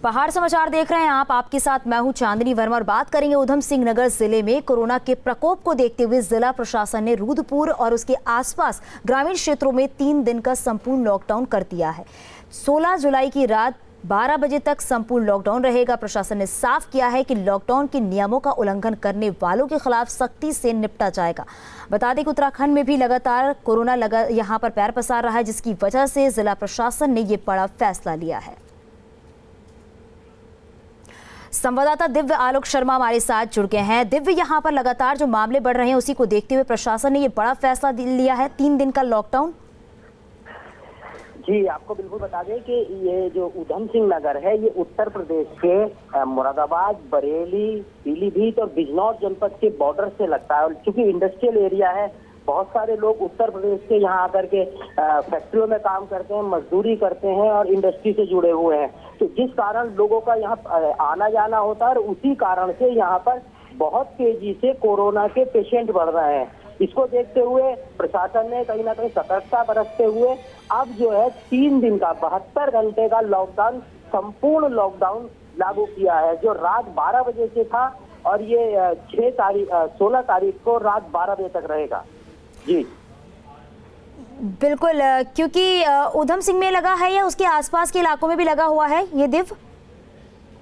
पहाड़ समाचार देख रहे हैं आप, आपके साथ मैं हूं चांदनी वर्मा और बात करेंगे उधम सिंह नगर जिले में कोरोना के प्रकोप को देखते हुए जिला प्रशासन ने रुद्रपुर और उसके आसपास ग्रामीण क्षेत्रों में 3 दिन का संपूर्ण लॉकडाउन कर दिया है। 16 जुलाई की रात 12 बजे तक संपूर्ण लॉकडाउन रहेगा। प्रशासन ने साफ किया है कि लॉकडाउन के नियमों का उल्लंघन करने वालों के खिलाफ सख्ती से निपटा जाएगा। बता दें कि उत्तराखंड में भी लगातार कोरोना यहां पर पैर पसार रहा है, जिसकी वजह से जिला प्रशासन ने ये बड़ा फैसला लिया है। संवाददाता दिव्य आलोक शर्मा हमारे साथ जुड़ गए हैं। दिव्य, यहाँ पर लगातार जो मामले बढ़ रहे हैं उसी को देखते हुए प्रशासन ने ये बड़ा फैसला लिया है, 3 दिन का लॉकडाउन। जी, आपको बिल्कुल बता दें कि ये जो उधम सिंह नगर है ये उत्तर प्रदेश के मुरादाबाद, बरेली, पीलीभीत और बिजनौर जनपद के बॉर्डर से लगता है। और चूंकि इंडस्ट्रियल एरिया है, बहुत सारे लोग उत्तर प्रदेश के यहाँ आकर के फैक्ट्रियों में काम करते हैं, मजदूरी करते हैं और इंडस्ट्री से जुड़े हुए हैं। तो जिस कारण लोगों का यहाँ आना जाना होता है और उसी कारण से यहाँ पर बहुत तेजी से कोरोना के पेशेंट बढ़ रहे हैं। इसको देखते हुए प्रशासन ने कहीं ना कहीं सतर्कता बरतते हुए अब जो है 3 दिन का 72 घंटे का लॉकडाउन, संपूर्ण लॉकडाउन लागू किया है, जो रात 12 बजे से था और ये 16 तारीख को रात 12 बजे तक रहेगा। जी बिल्कुल, क्योंकि उधम सिंह में लगा है या उसके आसपास के इलाकों में भी लगा हुआ है ये दिव्य?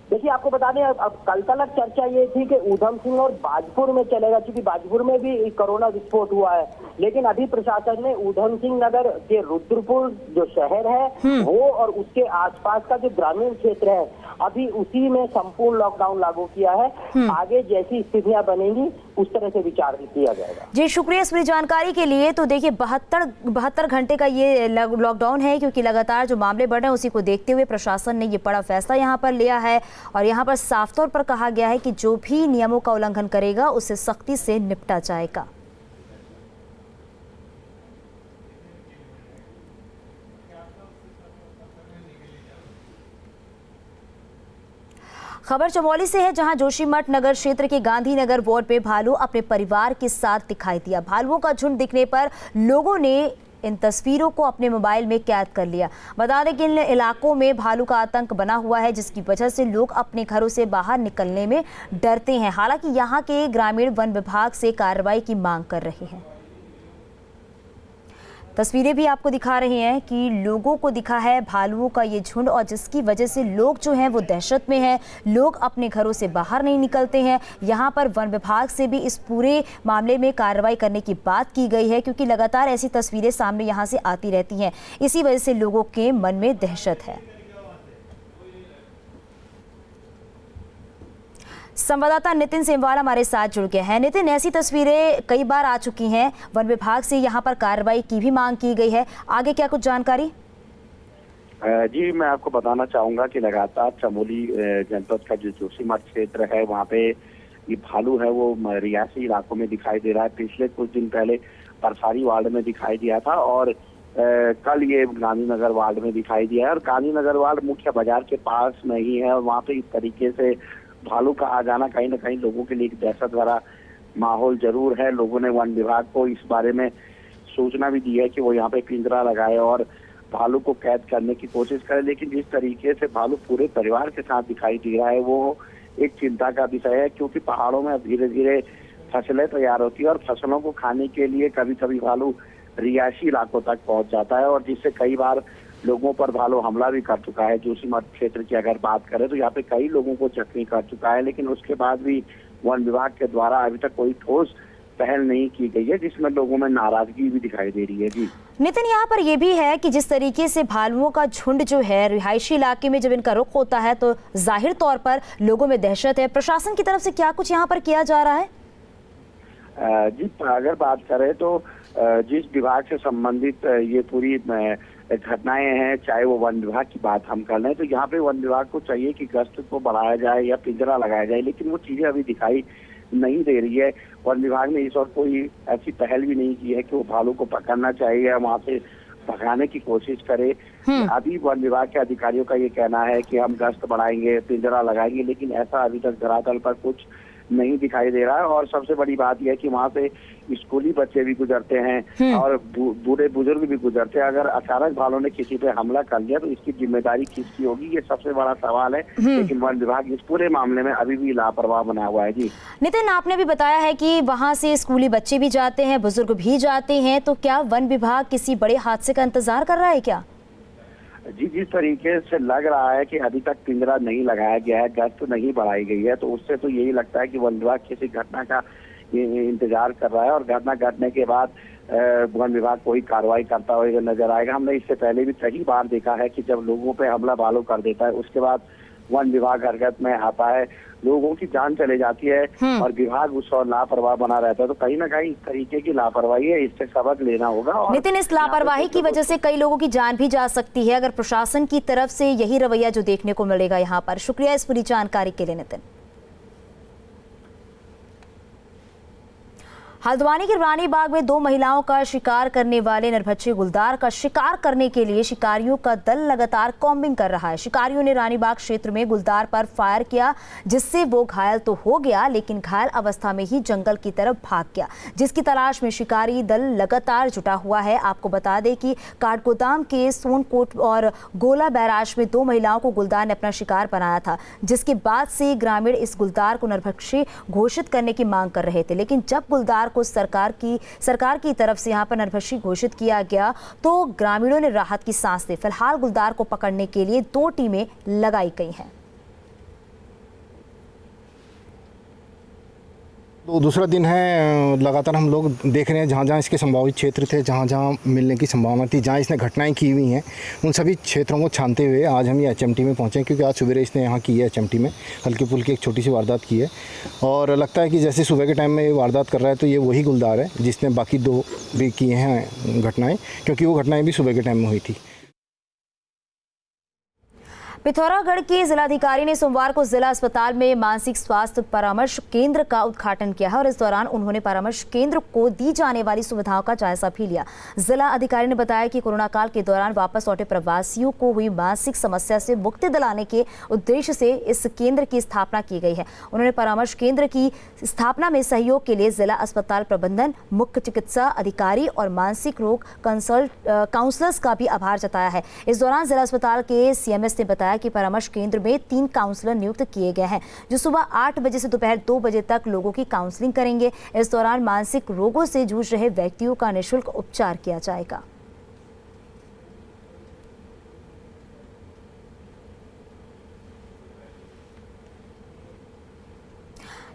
देखिए, आपको बता दें अब कल तक चर्चा ये थी कि उधम सिंह और बाजपुर में चलेगा, क्योंकि बाजपुर में भी कोरोना विस्फोट हुआ है। लेकिन अभी प्रशासन ने उधम सिंह नगर के रुद्रपुर जो शहर है वो और उसके आसपास का जो ग्रामीण क्षेत्र है अभी उसी में संपूर्ण लॉकडाउन लागू किया है। आगे जैसी स्थितियां बनेंगी उस तरह से विचार किया जाएगा। जी शुक्रिया इस पूरी जानकारी के लिए। तो देखिए 72 घंटे का ये लॉकडाउन है, क्योंकि लगातार जो मामले बढ़ रहे हैं उसी को देखते हुए प्रशासन ने ये बड़ा फैसला यहाँ पर लिया है और यहाँ पर साफ तौर पर कहा गया है कि जो भी नियमों का उल्लंघन करेगा उसे सख्ती से निपटा जाएगा। खबर चमोली से है, जहां जोशीमठ नगर क्षेत्र के गांधीनगर वार्ड में भालू अपने परिवार के साथ दिखाई दिया। भालुओं का झुंड दिखने पर लोगों ने इन तस्वीरों को अपने मोबाइल में कैद कर लिया। बता दें कि इन इलाकों में भालू का आतंक बना हुआ है, जिसकी वजह से लोग अपने घरों से बाहर निकलने में डरते हैं। हालांकि यहां के ग्रामीण वन विभाग से कार्रवाई की मांग कर रहे हैं। तस्वीरें भी आपको दिखा रहे हैं कि लोगों को दिखा है भालुओं का ये झुंड, और जिसकी वजह से लोग जो हैं वो दहशत में हैं। लोग अपने घरों से बाहर नहीं निकलते हैं। यहाँ पर वन विभाग से भी इस पूरे मामले में कार्रवाई करने की बात की गई है, क्योंकि लगातार ऐसी तस्वीरें सामने यहाँ से आती रहती हैं। इसी वजह से लोगों के मन में दहशत है। संवाददाता नितिन सेमवाल हमारे साथ जुड़ गए हैं। नितिन, ऐसी तस्वीरें कई बार आ चुकी हैं, वन विभाग से यहाँ पर कार्रवाई की भी मांग की गई है, आगे क्या कुछ जानकारी? जी, मैं आपको बताना चाहूंगा कि लगातार चमोली जनपद का जो जोशीमठ क्षेत्र है वहाँ पे ये भालू है वो रियासी इलाकों में दिखाई दे रहा है। पिछले कुछ दिन पहले परसारी वार्ड में दिखाई दिया था और कल ये गांधीनगर वार्ड में दिखाई दिया है। और गांधीनगर वार्ड मुख्य बाजार के पास में ही है और वहाँ पे इस तरीके से भालू का आ जाना कहीं ना कहीं लोगों के लिए एक दहशत भरा माहौल जरूर है। लोगों ने वन विभाग को इस बारे में सूचना भी दी है कि वो यहाँ पे पिंजरा लगाए और भालू को कैद करने की कोशिश करे। लेकिन जिस तरीके से भालू पूरे परिवार के साथ दिखाई दे रहा है वो एक चिंता का विषय है, क्योंकि पहाड़ों में धीरे धीरे फसलें तैयार होती है और फसलों को खाने के लिए कभी कभी भालू रिहायशी इलाकों तक पहुंच जाता है और जिससे कई बार लोगों पर भालू हमला भी कर चुका है। जोशीमठ क्षेत्र की अगर बात करें तो यहाँ पे कई लोगों को जख्मी कर चुका है, लेकिन उसके बाद भी वन विभाग के द्वारा अभी तक कोई ठोस पहल नहीं की गई है, जिसमें लोगों में नाराजगी भी दिखाई दे रही है। जी नितिन, यहाँ पर यह भी है कि जिस तरीके से भालुओं का झुंड जो है रिहायशी इलाके में जब इनका रुख होता है तो जाहिर तौर पर लोगों में दहशत है। प्रशासन की तरफ से क्या कुछ यहाँ पर किया जा रहा है? जी, अगर बात करें तो जिस विभाग से संबंधित ये पूरी घटनाएं हैं, चाहे वो वन विभाग की बात हम कर लें तो यहाँ पे वन विभाग को चाहिए कि गश्त को बढ़ाया जाए या पिंजरा लगाया जाए, लेकिन वो चीजें अभी दिखाई नहीं दे रही है। वन विभाग ने इस और कोई ऐसी पहल भी नहीं की है कि वो भालू को पकड़ना चाहिए या वहाँ से भगाने की कोशिश करे। अभी वन विभाग के अधिकारियों का ये कहना है कि हम गश्त बढ़ाएंगे, पिंजरा लगाएंगे, लेकिन ऐसा अभी तक धरातल पर कुछ नहीं दिखाई दे रहा है। और सबसे बड़ी बात यह है कि वहाँ से स्कूली बच्चे भी गुजरते हैं और बूढ़े बुजुर्ग भी गुजरते हैं। अगर अचानक भालू ने किसी पे हमला कर लिया तो इसकी जिम्मेदारी किसकी होगी, ये सबसे बड़ा सवाल है। लेकिन वन विभाग इस पूरे मामले में अभी भी लापरवाह बना हुआ है। जी नितिन, आपने भी बताया है कि वहां से स्कूली बच्चे भी जाते हैं, बुजुर्ग भी जाते हैं, तो क्या वन विभाग किसी बड़े हादसे का इंतजार कर रहा है क्या? जी, जिस तरीके से लग रहा है कि अभी तक पिंजरा नहीं लगाया गया है, गश्त नहीं बढ़ाई गई है, तो उससे तो यही लगता है कि वन विभाग किसी घटना का इंतजार कर रहा है और घटना घटने के बाद वन विभाग कोई कार्रवाई करता हुआ नजर आएगा। हमने इससे पहले भी कई बार देखा है कि जब लोगों पे हमला भालू कर देता है उसके बाद वन विभाग हरकत में आता है, लोगों की जान चले जाती है और विभाग उस और लापरवाह बना रहता है। तो कहीं ना कहीं इस तरीके की लापरवाही है, इससे सबक लेना होगा। और नितिन, इस लापरवाही की वजह से कई लोगों की जान भी जा सकती है अगर प्रशासन की तरफ से यही रवैया जो देखने को मिलेगा यहाँ पर। शुक्रिया इस पूरी जानकारी के लिए नितिन। हल्द्वानी के रानी बाग में 2 महिलाओं का शिकार करने वाले नरभक्षी गुलदार का शिकार करने के लिए शिकारियों का दल लगातार कॉम्बिंग कर रहा है। शिकारियों ने रानी बाग क्षेत्र में गुलदार पर फायर किया, जिससे वो घायल तो हो गया लेकिन घायल अवस्था में ही जंगल की तरफ भाग गया, जिसकी तलाश में शिकारी दल लगातार जुटा हुआ है। आपको बता दें कि काठगोदाम के सोनकोट और गोला बैराज में 2 महिलाओं को गुलदार ने अपना शिकार बनाया था, जिसके बाद से ग्रामीण इस गुलदार को नरभक्षी घोषित करने की मांग कर रहे थे। लेकिन जब गुलदार को सरकार की तरफ से यहां पर नरभक्षी घोषित किया गया तो ग्रामीणों ने राहत की सांस ली। फिलहाल गुलदार को पकड़ने के लिए 2 टीमें लगाई गई हैं। तो दूसरा दिन है, लगातार हम लोग देख रहे हैं जहाँ जहाँ इसके संभावित क्षेत्र थे, जहाँ जहाँ मिलने की संभावना थी, जहाँ इसने घटनाएं की हुई हैं, उन सभी क्षेत्रों को छानते हुए आज हम ये एचएमटी में पहुँचे, क्योंकि आज सवेरे इसने यहाँ की है एचएमटी में हल्की फुल्की एक छोटी सी वारदात की है। और लगता है कि जैसे सुबह के टाइम में ये वारदात कर रहा है तो ये वही गुलदार है जिसने बाकी 2 भी किए हैं घटनाएँ, क्योंकि वो घटनाएँ भी सुबह के टाइम में हुई थी। पिथौरागढ़ के जिलाधिकारी ने सोमवार को जिला अस्पताल में मानसिक स्वास्थ्य परामर्श केंद्र का उद्घाटन किया है और इस दौरान उन्होंने परामर्श केंद्र को दी जाने वाली सुविधाओं का जायजा भी लिया। जिला अधिकारी ने बताया कि कोरोना काल के दौरान वापस लौटे प्रवासियों को हुई मानसिक समस्या से मुक्ति दिलाने के उद्देश्य से इस केंद्र की स्थापना की गई है। उन्होंने परामर्श केंद्र की स्थापना में सहयोग के लिए जिला अस्पताल प्रबंधन, मुख्य चिकित्सा अधिकारी और मानसिक रोग काउंसलर्स का भी आभार जताया है। इस दौरान जिला अस्पताल के सीएमएस ने बताया कि परामर्श केंद्र में 3 काउंसलर नियुक्त किए गए हैं, जो सुबह 8 बजे से दोपहर 2 बजे तक लोगों की काउंसलिंग करेंगे। इस दौरान मानसिक रोगों से जूझ रहे व्यक्तियों का निःशुल्क उपचार किया जाएगा।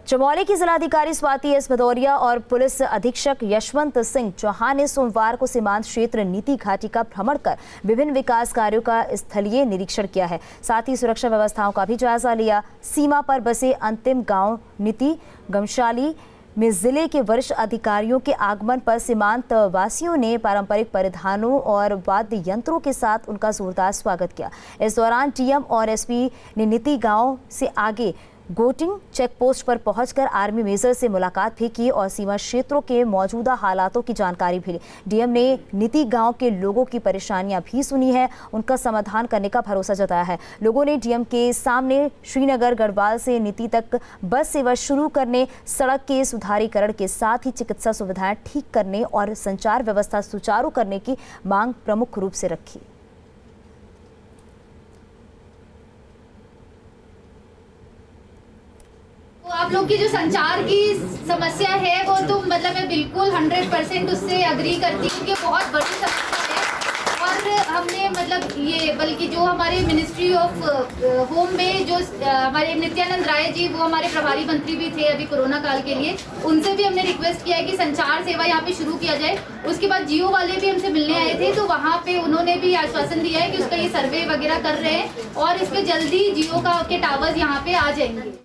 चमोली की जिलाधिकारी स्वाति एस भदौरिया और पुलिस अधीक्षक यशवंत सिंह चौहान ने सोमवार को सीमांत क्षेत्र नीति घाटी का भ्रमण कर विभिन्न विकास कार्यों का स्थलीय निरीक्षण किया है। साथ ही सुरक्षा व्यवस्थाओं का भी जायजा लिया। सीमा पर बसे अंतिम गांव नीति गमशाली में जिले के वरिष्ठ अधिकारियों के आगमन पर सीमांत वासियों ने पारंपरिक परिधानों और वाद्य यंत्रों के साथ उनका जोरदार स्वागत किया। इस दौरान टीएम और एसपी ने नीति गांव से आगे गोटिंग चेक पोस्ट पर पहुंचकर आर्मी मेजर से मुलाकात भी की और सीमा क्षेत्रों के मौजूदा हालातों की जानकारी भी ली। डीएम ने नीति गांव के लोगों की परेशानियां भी सुनी है, उनका समाधान करने का भरोसा जताया है। लोगों ने डीएम के सामने श्रीनगर गढ़वाल से नीति तक बस सेवा शुरू करने, सड़क के सुधारीकरण के साथ ही चिकित्सा सुविधाएं ठीक करने और संचार व्यवस्था सुचारू करने की मांग प्रमुख रूप से रखी। आप लोग की जो संचार की समस्या है वो तो मतलब मैं बिल्कुल 100% उससे अग्री करती हूँ कि बहुत बड़ी समस्या है। और हमने मतलब ये बल्कि जो हमारे मिनिस्ट्री ऑफ होम में जो हमारे नित्यानंद राय जी, वो हमारे प्रभारी मंत्री भी थे अभी कोरोना काल के लिए, उनसे भी हमने रिक्वेस्ट किया है कि संचार सेवा यहाँ पे शुरू किया जाए। उसके बाद जियो वाले भी हमसे मिलने आए थे, तो वहाँ पे उन्होंने भी आश्वासन दिया है कि उसका ये सर्वे वगैरह कर रहे हैं और इस पे जल्दी जियो के टावर्स यहाँ पे आ जाएंगे।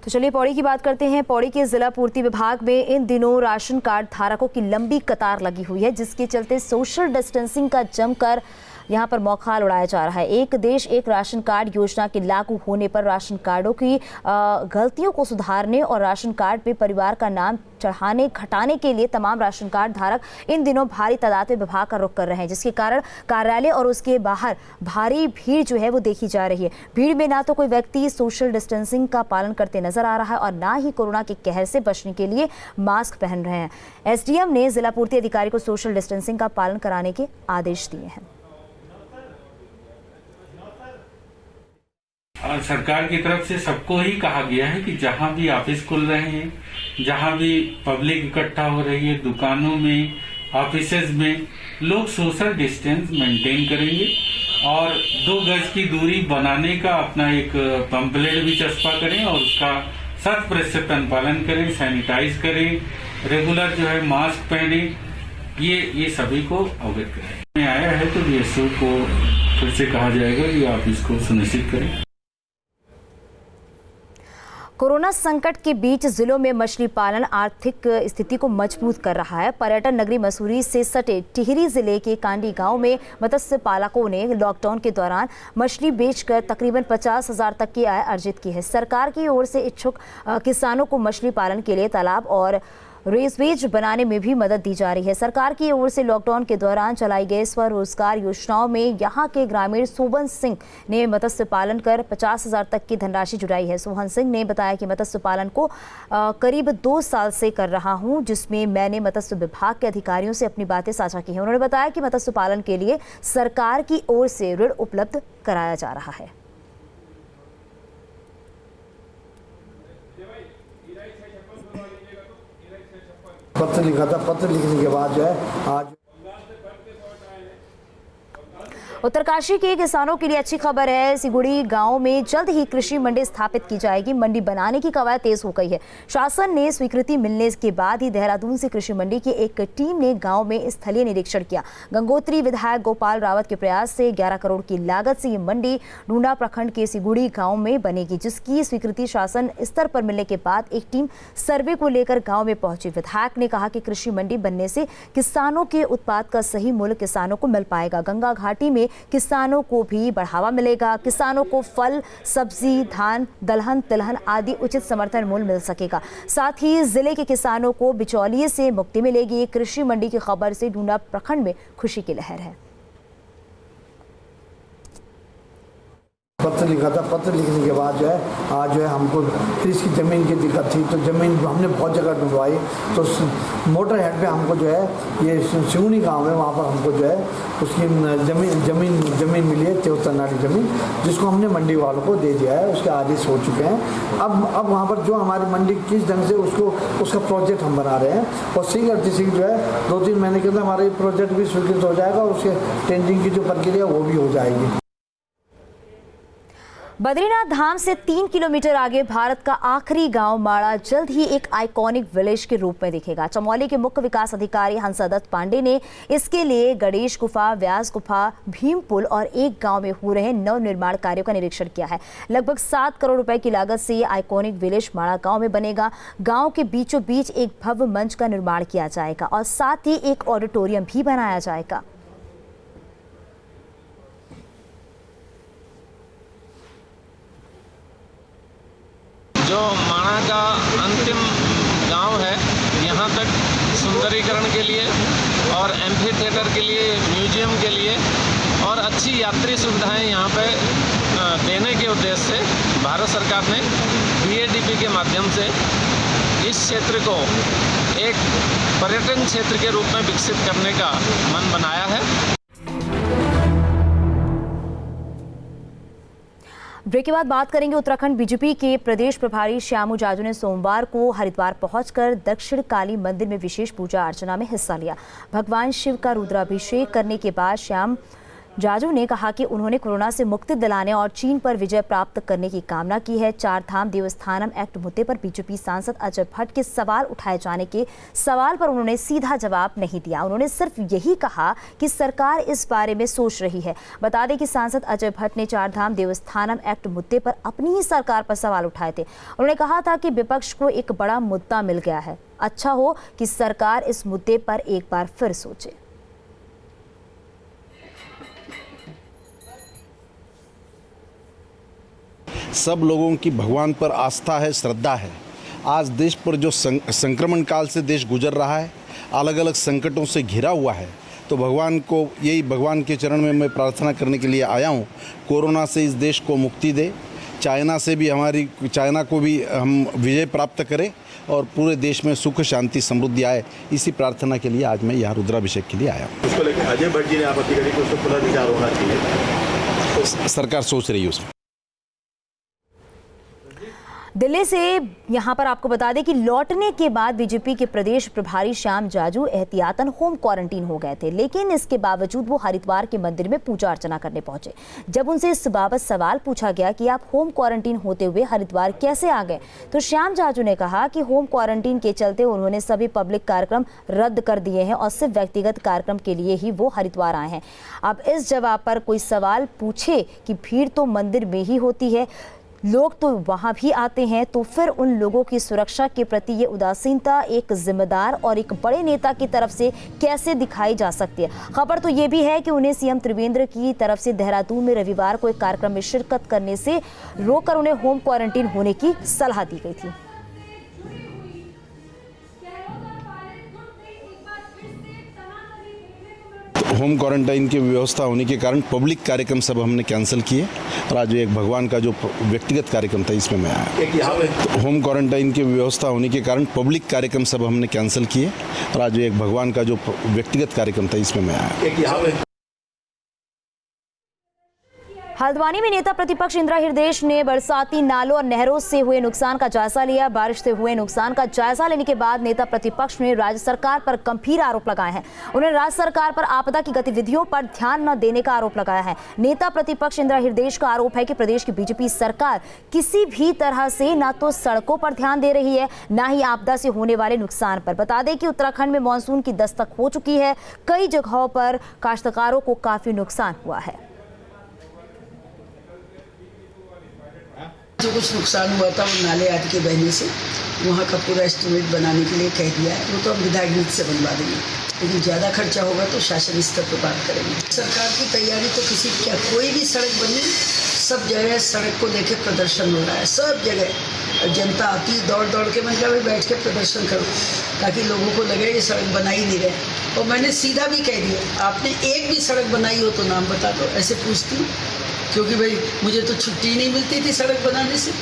तो चलिए पौड़ी की बात करते हैं। पौड़ी के जिला पूर्ति विभाग में इन दिनों राशन कार्ड धारकों की लंबी कतार लगी हुई है, जिसके चलते सोशल डिस्टेंसिंग का जमकर यहाँ पर मौखाल उड़ाया जा रहा है। एक देश एक राशन कार्ड योजना के लागू होने पर राशन कार्डों की गलतियों को सुधारने और राशन कार्ड पे परिवार का नाम चढ़ाने घटाने के लिए तमाम राशन कार्ड धारक इन दिनों भारी तादाद में विभाग का रुख कर रहे हैं, जिसके कारण कार्यालय और उसके बाहर भारी भीड़ जो है वो देखी जा रही है। भीड़ में ना तो कोई व्यक्ति सोशल डिस्टेंसिंग का पालन करते नजर आ रहा है और ना ही कोरोना के कहर से बचने के लिए मास्क पहन रहे हैं। एसडीएम ने जिला पूर्ति अधिकारी को सोशल डिस्टेंसिंग का पालन कराने के आदेश दिए हैं। और सरकार की तरफ से सबको ही कहा गया है कि जहां भी ऑफिस खुल रहे हैं, जहां भी पब्लिक इकट्ठा हो रही है, दुकानों में, ऑफिसेज में, लोग सोशल डिस्टेंस मेंटेन करेंगे और 2 गज की दूरी बनाने का अपना एक पंपलेट भी चस्पा करें और उसका 100% अनुपालन करें, सैनिटाइज करें, रेगुलर जो है मास्क पहने, ये सभी को अवगत करें। आया है तो बीएसओ को फिर से कहा जाएगा कि आप इसको सुनिश्चित करें। कोरोना संकट के बीच जिलों में मछली पालन आर्थिक स्थिति को मजबूत कर रहा है। पर्यटन नगरी मसूरी से सटे टिहरी जिले के कांडी गांव में मत्स्य पालकों ने लॉकडाउन के दौरान मछली बेचकर तकरीबन 50,000 तक की आय अर्जित की है। सरकार की ओर से इच्छुक किसानों को मछली पालन के लिए तालाब और रेसवेज बनाने में भी मदद दी जा रही है। सरकार की ओर से लॉकडाउन के दौरान चलाई गई स्वरोजगार योजनाओं में यहां के ग्रामीण सोबन सिंह ने मत्स्य पालन कर 50,000 तक की धनराशि जुटाई है। सोहन सिंह ने बताया कि मत्स्य पालन को करीब 2 साल से कर रहा हूं, जिसमें मैंने मत्स्य विभाग के अधिकारियों से अपनी बातें साझा की हैं। उन्होंने बताया कि मत्स्य पालन के लिए सरकार की ओर से ऋण उपलब्ध कराया जा रहा है। पत्र लिखा था, पत्र लिखने के बाद जो है आज उत्तरकाशी के किसानों के लिए अच्छी खबर है। सिगुड़ी गांव में जल्द ही कृषि मंडी स्थापित की जाएगी। मंडी बनाने की कवायद तेज हो गई है। शासन ने स्वीकृति मिलने के बाद ही देहरादून से कृषि मंडी की एक टीम ने गांव में स्थलीय निरीक्षण किया। गंगोत्री विधायक गोपाल रावत के प्रयास से 11 करोड़ की लागत से ये मंडी डूंडा प्रखंड के सिगुड़ी गाँव में बनेगी, जिसकी स्वीकृति शासन स्तर पर मिलने के बाद एक टीम सर्वे को लेकर गाँव में पहुंची। विधायक ने कहा कि कृषि मंडी बनने से किसानों के उत्पाद का सही मूल्य किसानों को मिल पाएगा। गंगा घाटी में किसानों को भी बढ़ावा मिलेगा। किसानों को फल, सब्जी, धान, दलहन, तिलहन आदि उचित समर्थन मूल्य मिल सकेगा। साथ ही जिले के किसानों को बिचौलिए से मुक्ति मिलेगी। कृषि मंडी की खबर से डूंडा प्रखंड में खुशी की लहर है। पत्र लिखा था, पत्र लिखने के बाद जो है आज जो है हमको फिर इसकी ज़मीन की दिक्कत थी, तो ज़मीन हमने बहुत जगह ढूंढवाई। तो मोटर हेड पे हमको जो है ये सिगुड़ी गांव है, वहाँ पर हमको जो है उसकी ज़मीन मिली है, 73 नाली ज़मीन, जिसको हमने मंडी वालों को दे दिया है। उसके आदेश हो चुके हैं। अब वहाँ पर जो हमारी मंडी किस ढंग से उसका प्रोजेक्ट हम बना रहे हैं और शीघ्र जो है 2-3 महीने के अंदर हमारा ये प्रोजेक्ट भी स्वीकृत हो जाएगा और उसके टेंडरिंग की जो प्रक्रिया वो भी हो जाएगी। बद्रीनाथ धाम से 3 किलोमीटर आगे भारत का आखिरी गांव माड़ा जल्द ही एक आइकॉनिक विलेज के रूप में दिखेगा। चमोली के मुख्य विकास अधिकारी हंसादत्त पांडे ने इसके लिए गणेश गुफा, व्यास गुफा, भीम पुल और एक गांव में हो रहे नव निर्माण कार्यों का निरीक्षण किया है। लगभग 7 करोड़ रुपए की लागत से ये आइकॉनिक विलेज माड़ा गाँव में बनेगा। गाँव के बीचों बीच एक भव्य मंच का निर्माण किया जाएगा और साथ ही एक ऑडिटोरियम भी बनाया जाएगा। जो माणा का अंतिम गांव है, यहाँ तक सुंदरीकरण के लिए और एम्फी थिएटर के लिए, म्यूजियम के लिए और अच्छी यात्री सुविधाएं यहाँ पे देने के उद्देश्य से भारत सरकार ने BADP के माध्यम से इस क्षेत्र को एक पर्यटन क्षेत्र के रूप में विकसित करने का मन बनाया है। ब्रेक के बाद बात करेंगे। उत्तराखंड बीजेपी के प्रदेश प्रभारी श्यामू जाजू ने सोमवार को हरिद्वार पहुंचकर दक्षिण काली मंदिर में विशेष पूजा अर्चना में हिस्सा लिया। भगवान शिव का रुद्राभिषेक करने के बाद श्याम जाजू ने कहा कि उन्होंने कोरोना से मुक्ति दिलाने और चीन पर विजय प्राप्त करने की कामना की है। 4 धाम देवस्थानम एक्ट मुद्दे पर बीजेपी सांसद अजय भट्ट के सवाल उठाए जाने के सवाल पर उन्होंने सीधा जवाब नहीं दिया। उन्होंने सिर्फ यही कहा कि सरकार इस बारे में सोच रही है। बता दें कि सांसद अजय भट्ट ने 4 धाम देवस्थानम एक्ट मुद्दे पर अपनी ही सरकार पर सवाल उठाए थे। उन्होंने कहा था कि विपक्ष को एक बड़ा मुद्दा मिल गया है, अच्छा हो कि सरकार इस मुद्दे पर एक बार फिर सोचे। सब लोगों की भगवान पर आस्था है, श्रद्धा है। आज देश पर जो संक्रमण काल से देश गुजर रहा है, अलग अलग संकटों से घिरा हुआ है, तो भगवान को यही भगवान के चरण में मैं प्रार्थना करने के लिए आया हूँ, कोरोना से इस देश को मुक्ति दे, चाइना को भी हम विजय प्राप्त करें और पूरे देश में सुख शांति समृद्धि आए। इसी प्रार्थना के लिए आज मैं यहाँ रुद्राभिषेक के लिए आया हूँ। उसको लेकर अजय भट्ट जी ने आपत्ति करी कि उसको पुनर्विचार होना चाहिए। सरकार सोच रही है उसमें। दिल्ली से यहां पर आपको बता दें कि लौटने के बाद बीजेपी के प्रदेश प्रभारी श्याम जाजू एहतियातन होम क्वारंटीन हो गए थे, लेकिन इसके बावजूद वो हरिद्वार के मंदिर में पूजा अर्चना करने पहुंचे। जब उनसे इस बाबत सवाल पूछा गया कि आप होम क्वारंटीन होते हुए हरिद्वार कैसे आ गए, तो श्याम जाजू ने कहा कि होम क्वारंटीन के चलते उन्होंने सभी पब्लिक कार्यक्रम रद्द कर दिए हैं और सिर्फ व्यक्तिगत कार्यक्रम के लिए ही वो हरिद्वार आए हैं। अब इस जवाब पर कोई सवाल पूछे कि भीड़ तो मंदिर में ही होती है, लोग तो वहां भी आते हैं, तो फिर उन लोगों की सुरक्षा के प्रति ये उदासीनता एक जिम्मेदार और एक बड़े नेता की तरफ से कैसे दिखाई जा सकती है। खबर तो ये भी है कि उन्हें सीएम त्रिवेंद्र की तरफ से देहरादून में रविवार को एक कार्यक्रम में शिरकत करने से रोककर उन्हें होम क्वारंटीन होने की सलाह दी गई थी। होम क्वारंटाइन की व्यवस्था होने के कारण पब्लिक कार्यक्रम सब हमने कैंसिल किए और आज एक भगवान का जो व्यक्तिगत कार्यक्रम था इसमें मैं आया। तो होम क्वारंटाइन की व्यवस्था होने के कारण पब्लिक कार्यक्रम सब हमने कैंसिल किए और आज एक भगवान का जो व्यक्तिगत कार्यक्रम था इसमें मैं आया। हल्द्वानी में नेता प्रतिपक्ष इंदिरा हृदयेश ने बरसाती नालों और नहरों से हुए नुकसान का जायजा लिया। बारिश से हुए नुकसान का जायजा लेने के बाद नेता प्रतिपक्ष ने राज्य सरकार पर गंभीर आरोप लगाए हैं। उन्होंने राज्य सरकार पर आपदा की गतिविधियों पर ध्यान न देने का आरोप लगाया है। नेता प्रतिपक्ष इंदिरा हृदयेश का आरोप है कि प्रदेश की बीजेपी सरकार किसी भी तरह से न तो सड़कों पर ध्यान दे रही है, न ही आपदा से होने वाले नुकसान पर। बता दें कि उत्तराखंड में मानसून की दस्तक हो चुकी है, कई जगहों पर काश्तकारों को काफी नुकसान हुआ है। जो कुछ नुकसान हुआ था वो नाले आदि के बहने से, वहाँ का पूरा एस्टिमेट बनाने के लिए कह दिया है। वो तो हम विधायक निधि से बनवा देंगे, लेकिन ज़्यादा खर्चा होगा तो शासन स्तर पर बात करेंगे। सरकार की तैयारी तो कोई भी सड़क बनी, सब जगह सड़क को लेके प्रदर्शन हो रहा है, सब जगह जनता आती दौड़ दौड़ के, मतलब भाई बैठ के प्रदर्शन करो ताकि लोगों को लगे ये सड़क बना ही नहीं रहे। और मैंने सीधा भी कह दिया, आपने एक भी सड़क बनाई हो तो नाम बता दो। ऐसे पूछती हूँ क्योंकि भाई मुझे तो छुट्टी नहीं मिलती थी सड़क बनाने से।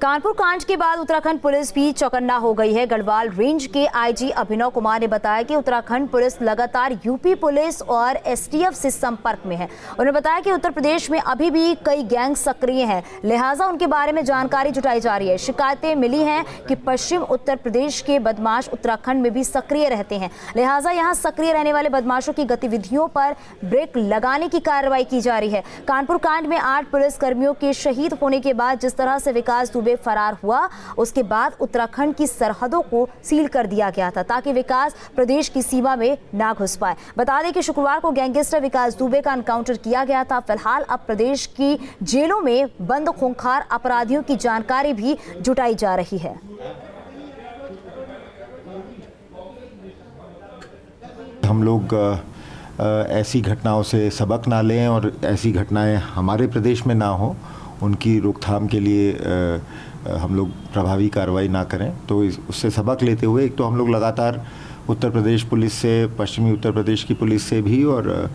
कानपुर कांड के बाद उत्तराखंड पुलिस भी चौकन्ना हो गई है। गढ़वाल रेंज के आईजी अभिनव कुमार ने बताया कि उत्तराखंड पुलिस लगातार यूपी पुलिस और एसटीएफ से संपर्क में है। उन्होंने बताया कि उत्तर प्रदेश में अभी भी कई गैंग सक्रिय हैं, लिहाजा उनके बारे में जानकारी जुटाई जा रही है। शिकायतें मिली हैं कि पश्चिम उत्तर प्रदेश के बदमाश उत्तराखंड में भी सक्रिय रहते हैं, लिहाजा यहाँ सक्रिय रहने वाले बदमाशों की गतिविधियों पर ब्रेक लगाने की कार्रवाई की जा रही है। कानपुर कांड में 8 पुलिसकर्मियों के शहीद होने के बाद जिस तरह से विकास दुबे फरार हुआ, उसके बाद उत्तराखंड की सरहदों को सील कर दिया गया था ताकि विकास प्रदेश की सीमा में ना घुस पाए। बता दें कि शुक्रवार को गैंगस्टर विकास दुबे का एनकाउंटर किया गया था। फिलहाल अब प्रदेश की जेलों में बंद खूंखार अपराधियों की जानकारी भी जुटाई जा रही है। हम लोग ऐसी घटनाओं से सबक ना लें और ऐसी घटनाएं हमारे प्रदेश में ना हो, उनकी रोकथाम के लिए हम लोग प्रभावी कार्रवाई ना करें। तो उससे सबक लेते हुए एक तो हम लोग लगातार उत्तर प्रदेश पुलिस से, पश्चिमी उत्तर प्रदेश की पुलिस से भी और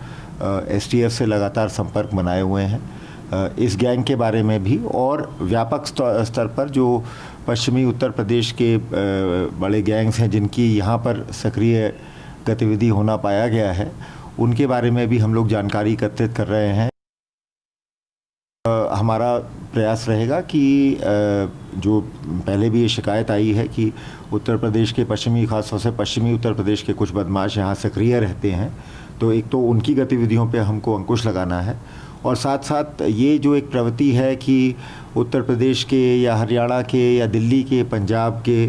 एसटीएफ से लगातार संपर्क बनाए हुए हैं इस गैंग के बारे में भी, और व्यापक स्तर पर जो पश्चिमी उत्तर प्रदेश के बड़े गैंग्स हैं जिनकी यहाँ पर सक्रिय गतिविधि होना पाया गया है, उनके बारे में भी हम लोग जानकारी एकत्रित कर रहे हैं। हमारा प्रयास रहेगा कि जो पहले भी ये शिकायत आई है कि उत्तर प्रदेश के पश्चिमी, खासतौर से पश्चिमी उत्तर प्रदेश के कुछ बदमाश यहाँ सक्रिय रहते हैं, तो एक तो उनकी गतिविधियों पे हमको अंकुश लगाना है, और साथ साथ ये जो एक प्रवृत्ति है कि उत्तर प्रदेश के या हरियाणा के या दिल्ली के, पंजाब के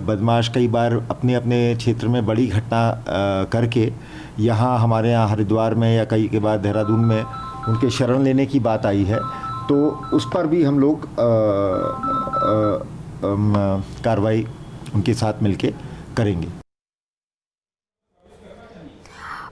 बदमाश कई बार अपने अपने क्षेत्र में बड़ी घटना करके यहाँ हमारे यहाँ हरिद्वार में या कई के बाद देहरादून में उनके शरण लेने की बात आई है, तो उस पर भी हम लोग कार्रवाई उनके साथ मिलके करेंगे।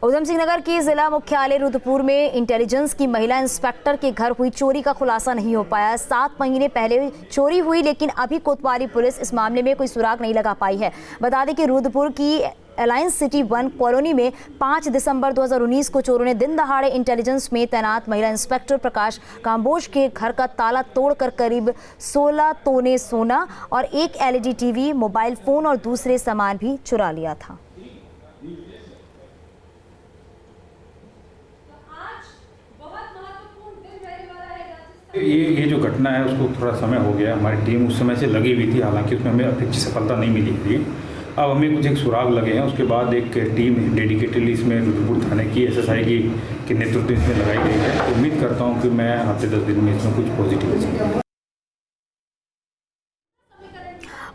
उधम सिंह नगर के जिला मुख्यालय रुद्रपुर में इंटेलिजेंस की महिला इंस्पेक्टर के घर हुई चोरी का खुलासा नहीं हो पाया। 7 महीने पहले चोरी हुई, लेकिन अभी कोतवाली पुलिस इस मामले में कोई सुराग नहीं लगा पाई है। बता दें कि रुद्रपुर की अलायंस सिटी 1 कॉलोनी में 5 दिसंबर 2019 को चोरों ने दिन दहाड़े इंटेलिजेंस में तैनात महिला इंस्पेक्टर प्रकाश काम्बोज के घर का ताला तोड़कर करीब 16 तोले सोना और एक LED टीवी, मोबाइल फोन और दूसरे सामान भी चुरा लिया था। ये जो घटना है उसको थोड़ा समय हो गया, हमारी टीम उस समय से लगी हुई थी, हालांकि उसमें हमें अपेक्षित सफलता नहीं मिली थी। अब हमें कुछ एक सुराग लगे हैं, उसके बाद एक टीम डेडिकेटेडली इसमें रुद्रपुर थाने की SSI की नेतृत्व इसमें लगाई गई है। तो उम्मीद करता हूँ कि मैं हफ्ते 10 दिन में इसमें कुछ पॉजिटिव हो सकूँ।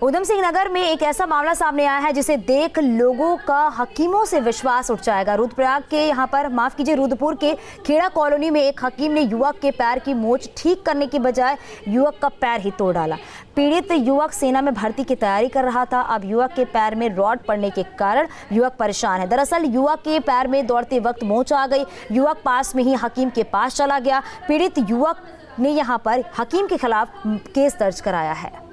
उधम सिंह नगर में एक ऐसा मामला सामने आया है जिसे देख लोगों का हकीमों से विश्वास उठ जाएगा। रुद्रप्रयाग के यहाँ पर रुद्रपुर के खेड़ा कॉलोनी में एक हकीम ने युवक के पैर की मोच ठीक करने की बजाय युवक का पैर ही तोड़ डाला। पीड़ित युवक सेना में भर्ती की तैयारी कर रहा था। अब युवक के पैर में रॉड पड़ने के कारण युवक परेशान है। दरअसल युवक के पैर में दौड़ते वक्त मोच आ गई। युवक पास में ही हकीम के पास चला गया। पीड़ित युवक ने यहाँ पर हकीम के खिलाफ केस दर्ज कराया है।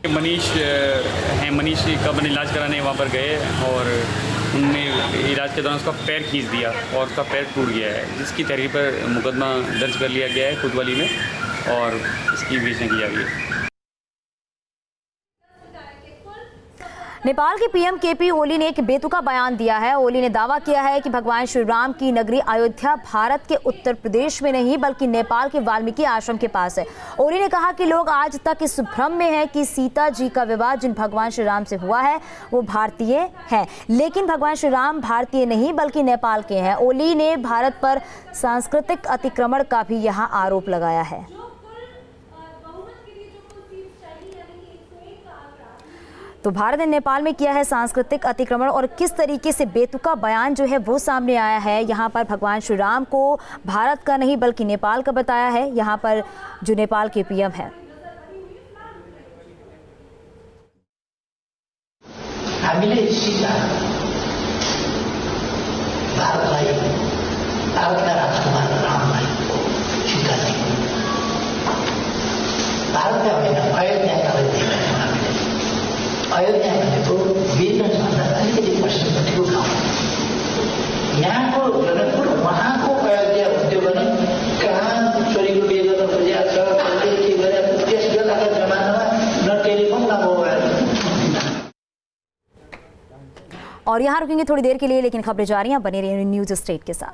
मनीष का अपन इलाज कराने वहाँ पर गए और उनने इलाज के दौरान उसका पैर खींच दिया और उसका पैर टूट गया है, जिसकी तहरीर पर मुकदमा दर्ज कर लिया गया है कोतवाली में और इसकी विवेचना की जा रही है। नेपाल के PM KP ओली ने एक बेतुका बयान दिया है। ओली ने दावा किया है कि भगवान श्री राम की नगरी अयोध्या भारत के उत्तर प्रदेश में नहीं बल्कि नेपाल के वाल्मीकि आश्रम के पास है। ओली ने कहा कि लोग आज तक इस भ्रम में हैं कि सीता जी का विवाह जिन भगवान श्री राम से हुआ है वो भारतीय है, लेकिन भगवान श्री राम भारतीय नहीं बल्कि नेपाल के हैं। ओली ने भारत पर सांस्कृतिक अतिक्रमण का भी यहाँ आरोप लगाया है। तो भारत ने नेपाल में किया है सांस्कृतिक अतिक्रमण और किस तरीके से बेतुका बयान जो है वो सामने आया है। यहाँ पर भगवान श्री राम को भारत का नहीं बल्कि नेपाल का बताया है। यहाँ पर जो नेपाल के PM है। हामीले सीता भारतलाई भारतका राजकुमार रामलाई सीता दी भारतका होइन अयोध्याकालाई दिएको हामीले। अयोध्या भनेको वीरगन्जभन्दा अलिकति पश्चिमपट्टिको गाउँ। यहाँको जनकपुर उहाँको अयोध्या हुन्थ्यो भने कहाँ छोरीको बिहे गर्न खोजेको छ, कसले के गरेको, त्यस बेलाका जमानामा न टेलिफोन न मोबाइल। और यहाँ रुकेंगे थोड़ी देर के लिए, लेकिन खबरें जारी हैं, बने रहिए न्यूज़ स्टेट के साथ।